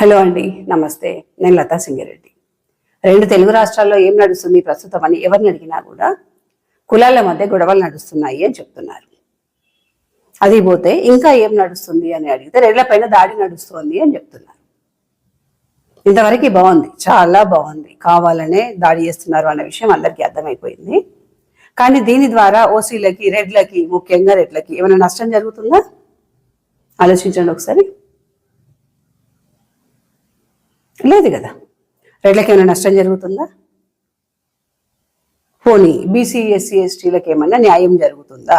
Hello అండి, నమస్తే. నేను లతా సింగిరెడ్డి. రెండు తెలుగు రాష్ట్రాల్లో ఏం నడుస్తుంది ప్రస్తుతం అని ఎవరిని అడిగినా కూడా కులాల మధ్య గొడవలు నడుస్తున్నాయి అని చెప్తున్నారు. అది పోతే ఇంకా ఏం నడుస్తుంది అని అడిగితే రెడ్ల పైన దాడి నడుస్తుంది అని చెప్తున్నారు. ఇంతవరకు బాగుంది, చాలా బాగుంది. కావాలనే దాడి చేస్తున్నారు అన్న విషయం అందరికీ అర్థమైపోయింది. కానీ దీని ద్వారా ఓసీలకి, రెడ్లకి, ముఖ్యంగా రెడ్లకి ఏమైనా నష్టం జరుగుతుందా? ఆలోచించండి ఒకసారి. లేదు కదా. రెడ్లకి ఏమైనా నష్టం జరుగుతుందా? పోనీ బీసీ, ఎస్సీ, ఎస్టీలకు ఏమన్నా న్యాయం జరుగుతుందా?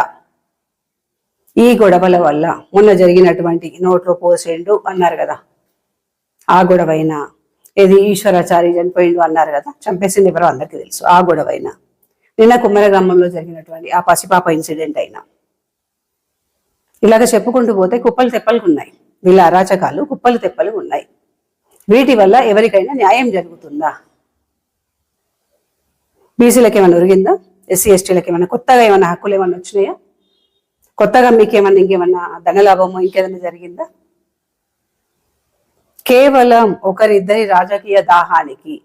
ఈ గొడవల వల్ల మొన్న జరిగినటువంటి నోట్లో పోసేండు అన్నారు కదా, ఆ గొడవైనా, ఏది ఈశ్వరాచారి చనిపోయిండు అన్నారు కదా, చంపేసింది ఎవరో అందరికీ తెలుసు. ఆ గొడవైనా, నిన్న కుమ్మర గ్రామంలో జరిగినటువంటి ఆ పసిపాప ఇన్సిడెంట్ అయినా, ఇలాగ చెప్పుకుంటూ పోతే కుప్పలు తెప్పలు ఉన్నాయి. వీళ్ళ అరాచకాలు కుప్పలు తెప్పలు ఉన్నాయి. వీటి వల్ల ఎవరికైనా న్యాయం జరుగుతుందా? బీసీలకు ఏమైనా ఒరిగిందా? ఎస్సీ, ఎస్టీలకు ఏమైనా కొత్తగా ఏమైనా హక్కులు ఏమైనా వచ్చినాయా? కొత్తగా మీకేమన్నా ఇంకేమన్నా ధనలాభమో ఇంకేదైనా జరిగిందా? కేవలం ఒకరిద్దరి రాజకీయ దాహానికి,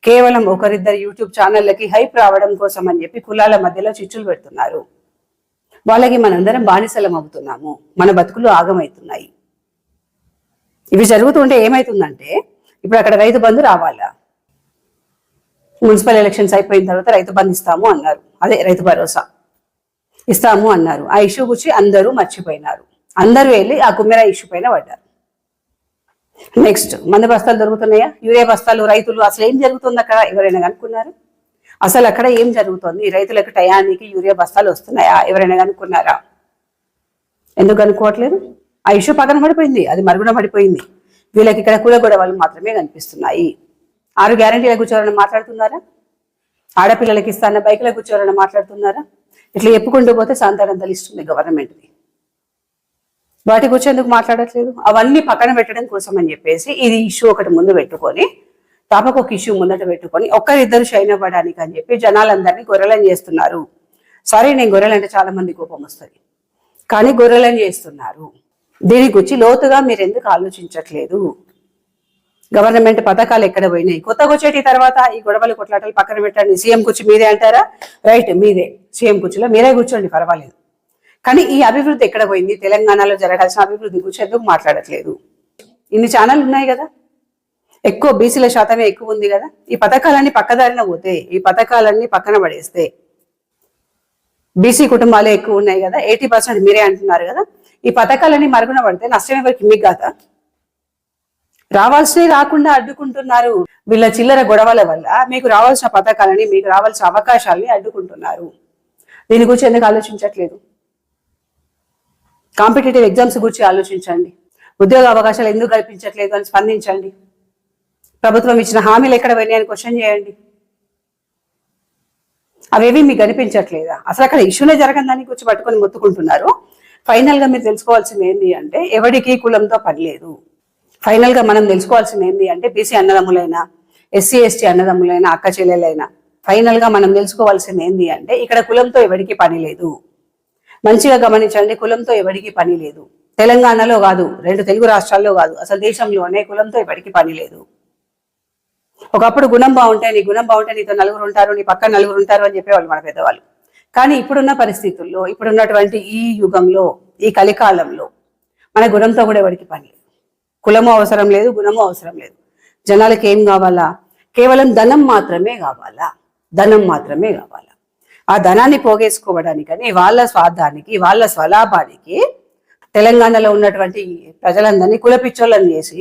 కేవలం ఒకరిద్దరి యూట్యూబ్ ఛానళ్ళకి హైప్ రావడం కోసం అని చెప్పి కులాల మధ్యలో చిచ్చులు పెడుతున్నారు. వాళ్ళకి మనందరం బానిసలం అవుతున్నాము. మన బతుకులు ఆగమవుతున్నాయి. ఇవి జరుగుతుంటే ఏమవుతుందంటే, ఇప్పుడు అక్కడ రైతు బంధు రావాలా, మున్సిపల్ ఎలక్షన్స్ అయిపోయిన తర్వాత రైతు బంధు ఇస్తాము అన్నారు, అదే రైతు భరోసా ఇస్తాము అన్నారు. ఆ ఇష్యూ గురించి అందరూ మర్చిపోయినారు. అందరూ వెళ్ళి ఆ కుమ్మెర ఇష్యూ పైన పడ్డారు. నెక్స్ట్, మందు బస్తాలు దొరుకుతున్నాయా, యూరియా బస్తాలు, రైతులు, అసలు ఏం జరుగుతుంది అక్కడ? ఎవరైనా కనుక్కున్నారు? అసలు అక్కడ ఏం జరుగుతుంది? రైతులకు టయానికి యూరియా బస్తాలు వస్తున్నాయా? ఎవరైనా కనుక్కున్నారా? ఎందుకు కనుక్కోవట్లేదు? ఆ ఇష్యూ పక్కన పడిపోయింది, అది మరుగున పడిపోయింది. వీళ్ళకి ఇక్కడ కుల గొడవలు మాత్రమే కనిపిస్తున్నాయి. 6 గ్యారంటీల కూర్చోవాలని మాట్లాడుతున్నారా? ఆడపిల్లలకి ఇస్తాన్న బైకుల కూర్చోవాలని మాట్లాడుతున్నారా? ఇట్లా చెప్పుకుంటూ పోతే సాంతాడంతలు ఇస్తుంది గవర్నమెంట్ది. వాటి గురించి ఎందుకు మాట్లాడట్లేదు? అవన్నీ పక్కన పెట్టడం కోసం అని చెప్పేసి ఇది ఇష్యూ ఒకటి ముందు పెట్టుకొని, తాపకు ఒక ఇష్యూ ముందట పెట్టుకొని ఒక్కరిద్దరు షైన్ అవ్వడానికి అని చెప్పి జనాలందరినీ గొర్రెలను చేస్తున్నారు. సారీ, నేను గొర్రెలంటే చాలా మంది కోపం వస్తుంది, కానీ గొర్రెలను చేస్తున్నారు. దీని గురించి లోతుగా మీరు ఎందుకు ఆలోచించట్లేదు? గవర్నమెంట్ పథకాలు ఎక్కడ పోయినాయి? కొత్తగా వచ్చేటి తర్వాత ఈ గొడవలు కొట్లాటలు పక్కన పెట్టండి. సీఎం కుర్చీ మీదే అంటారా? రైట్, మీదే. సీఎం కుర్చీలో మీరే కూర్చోండి, పర్వాలేదు. కానీ ఈ అభివృద్ధి ఎక్కడ పోయింది? తెలంగాణలో జరగాల్సిన అభివృద్ధి గురించి ఎందుకు మాట్లాడట్లేదు? ఇన్ని ఛానళ్ళు ఉన్నాయి కదా, ఎక్కువ బీసీల శాతమే ఎక్కువ ఉంది కదా. ఈ పథకాలన్నీ పక్కదారిన పోతే, ఈ పథకాలన్నీ పక్కన పడేస్తే, బీసీ కుటుంబాలే ఎక్కువ ఉన్నాయి కదా, 80% మీరే అంటున్నారు కదా. ఈ పథకాలన్నీ మరుగున పడితే నష్టం ఎవరికి? మీకు కాదా? రావాల్సినవి రాకుండా అడ్డుకుంటున్నారు. వీళ్ళ చిల్లర గొడవల వల్ల మీకు రావాల్సిన పథకాలని, మీకు రావాల్సిన అవకాశాలని అడ్డుకుంటున్నారు. దీని గురించి ఎందుకు ఆలోచించట్లేదు? కాంపిటేటివ్ ఎగ్జామ్స్ గురించి ఆలోచించండి. ఉద్యోగ అవకాశాలు ఎందుకు కల్పించట్లేదు అని స్పందించండి. ప్రభుత్వం ఇచ్చిన హామీలు ఎక్కడ పోయినాయని క్వశ్చన్ చేయండి. అవేవి మీకు కనిపించట్లేదా? అసలు అక్కడ ఇష్యూనే జరగని దాన్ని గురించి పట్టుకొని మొత్తుకుంటున్నారు. ఫైనల్ గా మీరు తెలుసుకోవాల్సింది ఏంటి అంటే, ఎవరికి కులంతో పని లేదు. ఫైనల్ గా మనం తెలుసుకోవాల్సింది ఏంటి అంటే, బీసీ అన్నదమ్ములైనా, ఎస్సీ, ఎస్టీ అన్నదమ్ములైనా, అక్క చెల్లెలైనా, ఫైనల్ గా మనం తెలుసుకోవాల్సింది ఏంటి అంటే, ఇక్కడ కులంతో ఎవరికి పని లేదు. మంచిగా గమనించండి, కులంతో ఎవరికి పని లేదు. తెలంగాణలో కాదు, 2 తెలుగు రాష్ట్రాల్లో కాదు, అసలు దేశంలోనే కులంతో ఎవరికి పని లేదు. ఒకప్పుడు గుణం బాగుంటే, నీ గుణం బాగుంటే నీతో నలుగురు ఉంటారు, నీ పక్కన నలుగురు ఉంటారు అని చెప్పేవాళ్ళు మన పెద్దవాళ్ళు. కానీ ఇప్పుడున్న పరిస్థితుల్లో, ఇప్పుడున్నటువంటి ఈ యుగంలో, ఈ కలికాలంలో మన గుణంతో కూడా ఎవరికి పని లేదు. కులము అవసరం లేదు, గుణము అవసరం లేదు. జనాలకి ఏం కావాలా? కేవలం ధనం మాత్రమే కావాలా, ధనం మాత్రమే కావాలా. ఆ ధనాన్ని పోగేసుకోవడానికని, వాళ్ళ స్వార్థానికి, వాళ్ళ స్వలాభానికి తెలంగాణలో ఉన్నటువంటి ప్రజలందరినీ కులపిచ్చోళ్ళని చేసి,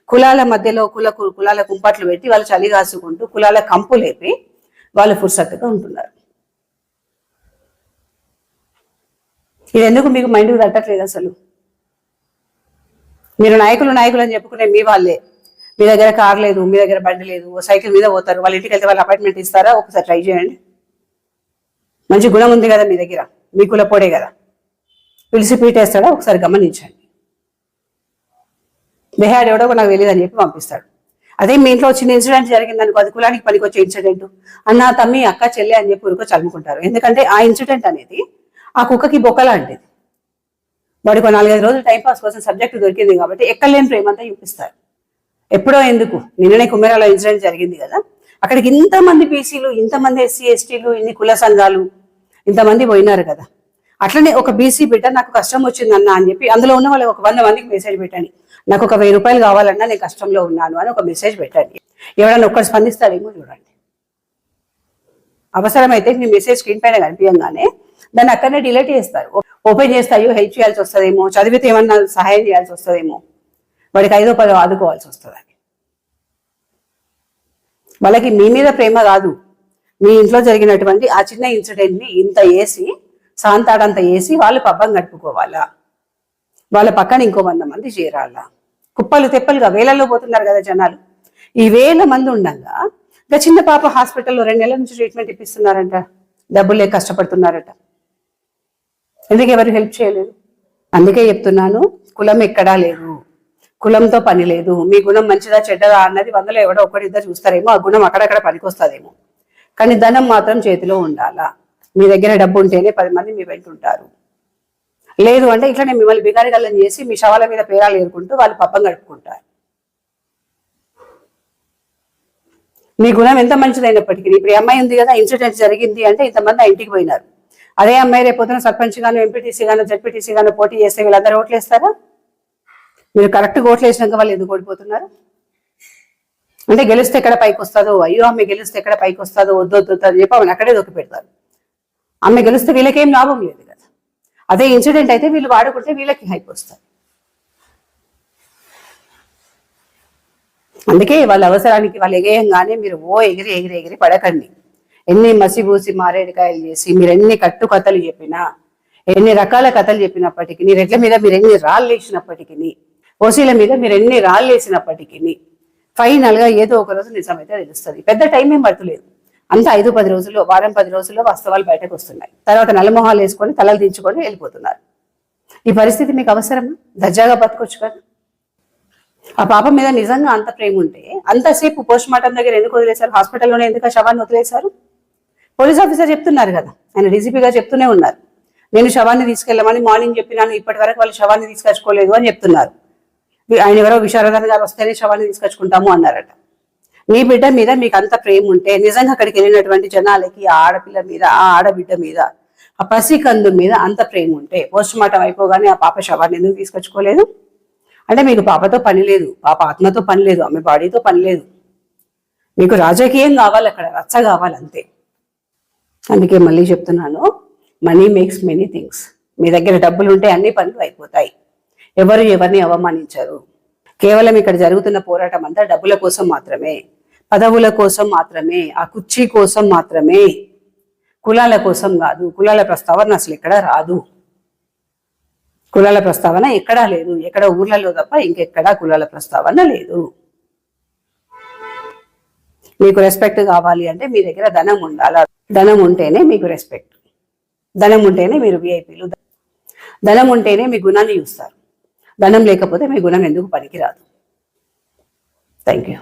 కులాల మధ్యలో కులాల కుంపట్లు పెట్టి వాళ్ళు చలి కాసుకుంటూ, కులాల కంపు లేపి వాళ్ళు ఫుర్సత్తుగా ఉంటున్నారు. ఇది ఎందుకు మీకు మైండ్కి తట్టట్లేదు? అసలు మీరు నాయకులు అని చెప్పుకునే మీ వాళ్ళే, మీ దగ్గర కార్ లేదు, మీ దగ్గర బండి లేదు, సైకిల్ మీద పోతారు. వాళ్ళ ఇంటికి వెళ్తే వాళ్ళు అపాయింట్మెంట్ ఇస్తారా? ఒకసారి ట్రై చేయండి. మంచి గుణం ఉంది కదా మీ దగ్గర, మీ కులపోడే కదా, పిలిచి పీటేస్తాడా? ఒకసారి గమనించండి. బెహాడ్ ఎవడో నాకు తెలియదు అని చెప్పి పంపిస్తాడు. అదే మీ ఇంట్లో చిన్న ఇన్సిడెంట్ జరిగిందనుకో, అది కులానికి పనికొచ్చే ఇన్సిడెంట్, అన్న, తమ్మి, అక్క, చెల్లె అని చెప్పి ఊరుకో చదువుకుంటారు. ఎందుకంటే ఆ ఇన్సిడెంట్ అనేది ఆ కుక్కకి బొక్కలాంటిది. వాడికి 4-5 రోజులు టైంపాస్ కోసం సబ్జెక్ట్ దొరికింది కాబట్టి ఎక్కలేని ప్రేమ అంతా చూపిస్తారు. ఎప్పుడో ఎందుకు, నిన్ననే కుమ్మేరాలో ఇన్సిడెంట్ జరిగింది కదా, అక్కడికి ఇంతమంది బీసీలు, ఇంతమంది ఎస్సీ ఎస్టీలు, ఇన్ని కుల సంఘాలు, ఇంతమంది పోయినారు కదా. అట్లనే ఒక బీసీ బిడ్డ నాకు కష్టం వచ్చిందన్న అని చెప్పి అందులో ఉన్న వాళ్ళు ఒక 100 మందికి మెసేజ్ పెట్టండి, నాకు ఒక 1000 రూపాయలు కావాలన్నా నేను కష్టంలో ఉన్నాను అని ఒక మెసేజ్ పెట్టండి. ఎవరైనా ఒక్కరు స్పందిస్తాడేమో చూడండి. అవసరమైతే మీ మెసేజ్ స్క్రీన్ పైన కనిపించగానే దాన్ని అక్కడనే డిలీట్ చేస్తారు. ఓపెన్ చేస్తాయో హెల్ప్ చేయాల్సి వస్తుందేమో, చదివితే ఏమన్నా సహాయం చేయాల్సి వస్తుందేమో, వాడికి 5వ 10వ ఆదుకోవాల్సి వస్తుంది. వాళ్ళకి మీ మీద ప్రేమ కాదు, మీ ఇంట్లో జరిగినటువంటి ఆ చిన్న ఇన్సిడెంట్ని ఇంత వేసి సాంతాడంత వేసి వాళ్ళు పబ్బం గడుపుకోవాలా, వాళ్ళ పక్కన ఇంకో 100 మంది చేరాలా. కుప్పలు తెప్పలుగా వేలల్లో పోతున్నారు కదా జనాలు. ఈ 1000 మంది ఉండగా ఇంకా చిన్న పాప హాస్పిటల్లో 2 నెలల నుంచి ట్రీట్మెంట్ ఇప్పిస్తున్నారంట, డబ్బులు లేక కష్టపడుతున్నారట. ఎందుకు ఎవరు హెల్ప్ చేయలేదు? అందుకే చెప్తున్నాను, కులం ఎక్కడా లేదు, కులంతో పని లేదు. మీ గుణం మంచిదా చెడ్డదా అన్నది 100లో ఎవడో ఒకరిద్దరు చూస్తారేమో, ఆ గుణం అక్కడక్కడ పనికొస్తుందేమో, కానీ ధనం మాత్రం చేతిలో ఉండాలా. మీ దగ్గర డబ్బు ఉంటేనే 10 మంది మీ వెంట ఉంటారు. లేదు అంటే ఇట్లనే మిమ్మల్ని బిగారిగల్లం చేసి మీ శవాల మీద పేరాలు ఏరుకుంటూ వాళ్ళు పబ్బం గడుపుకుంటారు. మీ గుణం ఎంత మంచిదైనప్పటికీ, ఇప్పుడు ఈ అమ్మాయి ఉంది కదా, ఇన్సిడెంట్ జరిగింది అంటే ఇంతమంది ఆ ఇంటికి పోయినారు. అదే అమ్మాయి రేపొద్దున సర్పంచ్ గాను, ఎంపీటీసీ గాను, జడ్పీటీసీ గాను పోటీ చేస్తే వీళ్ళందరూ ఓట్లు వేస్తారా? మీరు కరెక్ట్గా ఓట్లు వేసినాక వాళ్ళు ఎందుకు ఓడిపోతున్నారు? అంటే గెలిస్తే ఎక్కడ పైకి వస్తుందో, అయ్యో ఆమె గెలిస్తే ఎక్కడ పైకి వస్తుందో, వద్దొద్దు అని చెప్పి ఆమెను అక్కడే దొక్కి పెడతారు. ఆమె గెలిస్తే వీళ్ళకేం లాభం లేదు కదా. అదే ఇన్సిడెంట్ అయితే వీళ్ళు వాడుకుంటే వీళ్ళకి హైప్ వస్తారు. అందుకే వాళ్ళ అవసరానికి వాళ్ళు ఎగేయంగానే మీరు ఎగిరి ఎగిరి ఎగిరి పడకండి. ఎన్ని మసిబూసి మారేడుకాయలు చేసి మీరు ఎన్ని కట్టు కథలు చెప్పినా, ఎన్ని రకాల కథలు చెప్పినప్పటికీ, రెడ్ల మీద మీరు ఎన్ని రాళ్ళు వేసినప్పటికీ, ఓసీల మీద మీరు ఎన్ని రాళ్ళు వేసినప్పటికీ ఫైనల్గా ఏదో ఒక రోజు నిజమైతే తెలుస్తుంది. పెద్ద టైం ఏం పడతలేదు, అంత 5-10 రోజుల్లో, వారం 10 రోజుల్లో వాస్తవాలు బయటకు వస్తున్నాయి. తర్వాత నల్లమొహాలు వేసుకొని తలలు దించుకొని వెళ్ళిపోతున్నారు. ఈ పరిస్థితి మీకు అవసరమా? దర్జాగా బతకొచ్చు కదా. ఆ పాప మీద నిజంగా అంత ప్రేమ ఉంటే అంతసేపు పోస్ట్ మార్టం దగ్గర ఎందుకు వదిలేశారు? హాస్పిటల్లోనే ఎందుకు శవాన్ని వదిలేశారు? పోలీస్ ఆఫీసర్ చెప్తున్నారు కదా, ఆయన డీజీపీగా చెప్తూనే ఉన్నారు, నేను శవాన్ని తీసుకెళ్ళమని మార్నింగ్ చెప్పినాను, ఇప్పటి వరకు వాళ్ళు శవాన్ని తీసుకొచ్చుకోలేదు అని చెప్తున్నారు. ఆయన ఎవరో విశారదన్ గారు వస్తేనే శవాన్ని తీసుకొచ్చుకుంటాము అన్నారట. మీ బిడ్డ మీద మీకు అంత ప్రేమ ఉంటే నిజంగా అక్కడికి వెళ్ళినటువంటి జనాలకి ఆ ఆడపిల్ల మీద, ఆ ఆడబిడ్డ మీద, ఆ పసికందు మీద అంత ప్రేమ ఉంటే పోస్ట్ మార్టం అయిపోగానే ఆ పాప శవాన్ని ఎందుకు తీసుకొచ్చుకోలేదు? అంటే మీకు పాపతో పని లేదు, పాప ఆత్మతో పని లేదు, ఆమె బాడీతో పని లేదు. మీకు రాజకీయం కావాలి, అక్కడ రచ్చ కావాలి అంతే. అందుకే మళ్ళీ చెప్తున్నాను, మనీ మేక్స్ మెనీ థింగ్స్. మీ దగ్గర డబ్బులు ఉంటే అన్ని పనులు అయిపోతాయి. ఎవరు ఎవరిని అవమానించరు. కేవలం ఇక్కడ జరుగుతున్న పోరాటం అంతా డబ్బుల కోసం మాత్రమే, పదవుల కోసం మాత్రమే, ఆ కుర్చీ కోసం మాత్రమే, కులాల కోసం కాదు. కులాల ప్రస్తావన అసలు ఎక్కడ రాదు. కులాల ప్రస్తావన ఎక్కడా లేదు, ఎక్కడ ఊర్లలో తప్ప ఇంకెక్కడా కులాల ప్రస్తావన లేదు. మీకు రెస్పెక్ట్ కావాలి అంటే మీ దగ్గర ధనం ఉండాలి. ధనం ఉంటేనే మీకు రెస్పెక్ట్, ధనం ఉంటేనే మీరు విఐపీలు, ధనం ఉంటేనే మీ గుణాన్ని చూస్తారు. ధనం లేకపోతే మీ గుణం ఎందుకు పనికిరాదు. Thank you.